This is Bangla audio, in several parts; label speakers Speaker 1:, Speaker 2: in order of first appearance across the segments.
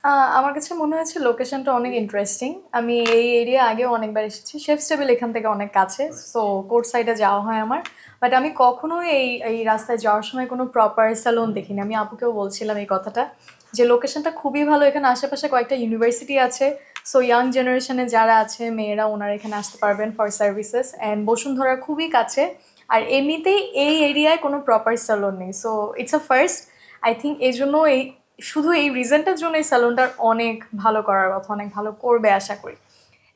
Speaker 1: আমার কাছে মনে হয়েছে লোকেশনটা অনেক ইন্টারেস্টিং। আমি এই এরিয়া আগেও অনেকবার এসেছি। শেফস টেবিল এখান থেকে অনেক কাছে। সো কোর্ট সাইডে যাওয়া হয় আমার। বাট আমি কখনোই এই রাস্তায় যাওয়ার সময় কোনো প্রপার স্যালুন দেখিনি। আমি আপুকেও বলছিলাম এই কথাটা যে লোকেশনটা খুবই ভালো। এখানে আশেপাশে কয়েকটা ইউনিভার্সিটি আছে। সো ইয়াং জেনারেশনে যারা আছে মেয়েরা ওনারা এখানে আসতে পারবেন ফর সার্ভিসেস। অ্যান্ড বসুন্ধরা খুবই কাছে। আর এমনিতেই এই এরিয়ায় কোনো প্রপার স্যালুন নেই। So it's a first. I think এই জন্য শুধু এই রিজনটার জন্য এই স্যালুনটার অনেক ভালো করার কথা, অনেক ভালো করবে আশা করি।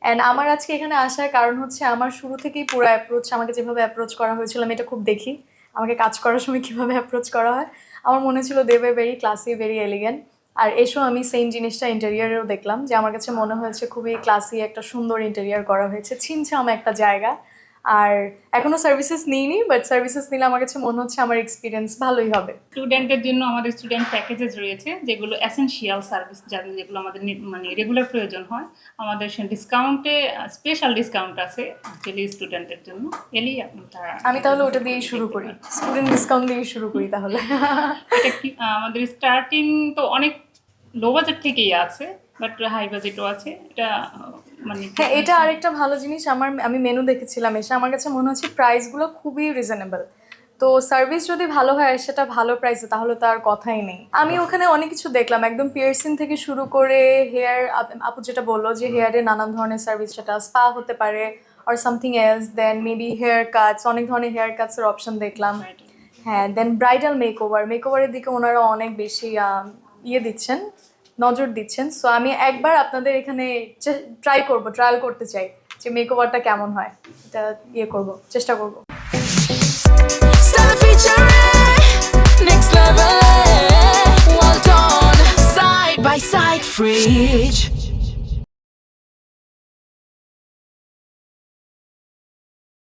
Speaker 1: অ্যান্ড আমার আজকে এখানে আসার কারণ হচ্ছে আমার শুরু থেকেই পুরো অ্যাপ্রোচ, আমাকে যেভাবে অ্যাপ্রোচ করা হয়েছিল আমি এটা খুব দেখি। আমাকে কাজ করার সময় কীভাবে অ্যাপ্রোচ করা হয় আমার মনে ছিল they were very classy, very elegant. আর এসো আমি সেম জিনিসটা ইন্টেরিয়ারেও দেখলাম যে আমার কাছে মনে হয়েছে খুবই ক্লাসি, একটা সুন্দর ইন্টেরিয়ার করা হয়েছে, ছিমছাম একটা জায়গা। আর এখনো সার্ভিসেস নিইনি, বাট সার্ভিসেস নিলে আমার কাছে মনে হচ্ছে আমার এক্সপিরিয়েন্স ভালোই হবে।
Speaker 2: স্টুডেন্টদের জন্য আমাদের স্টুডেন্ট প্যাকেজেস রয়েছে, যেগুলো এসেনশিয়াল সার্ভিস, যেগুলো আমাদের মানে রেগুলার প্রয়োজন হয়। আমাদের সে ডিসকাউন্টে স্পেশাল ডিসকাউন্ট আছে অ্যাকচুয়ালি স্টুডেন্টের জন্য। এলেই
Speaker 1: আমি তাহলে ওটা দিয়েই শুরু করি, স্টুডেন্ট ডিসকাউন্ট দিয়ে শুরু করি তাহলে।
Speaker 2: এটা কি আমাদের স্টার্টিং তো অনেক লো বাজেট থেকেই আছে, বাট হাই বাজেটও আছে। এটা মানে
Speaker 1: হ্যাঁ, এটা আরেকটা ভালো জিনিস। আমি মেনু দেখেছিলাম এসে, আমার কাছে মনে হচ্ছে প্রাইসগুলো খুবই রিজনেবল। তো সার্ভিস যদি ভালো হয় সেটা ভালো প্রাইসে তাহলে তো আর কথাই নেই। আমি ওখানে অনেক কিছু দেখলাম, একদম পিয়ার্সিং থেকে শুরু করে হেয়ার, আপু যেটা বললো যে হেয়ারে নানান ধরনের সার্ভিস, সেটা স্পা হতে পারে আর সামথিং এলস, দেন মেবি হেয়ার কাটস, অনেক ধরনের হেয়ার কাটসের অপশন দেখলাম। হ্যাঁ, দেন ব্রাইডাল মেকওভারের দিকে ওনারা অনেক বেশি দিচ্ছেন, নজর দিচ্ছেন। সো আমি একবার আপনাদের এখানে ট্রায়াল করতে চাই যে মেকওভারটা কেমন হয়। এটা করব, চেষ্টা করব।
Speaker 3: Stella featuring next level. Well done, side by side, fridge.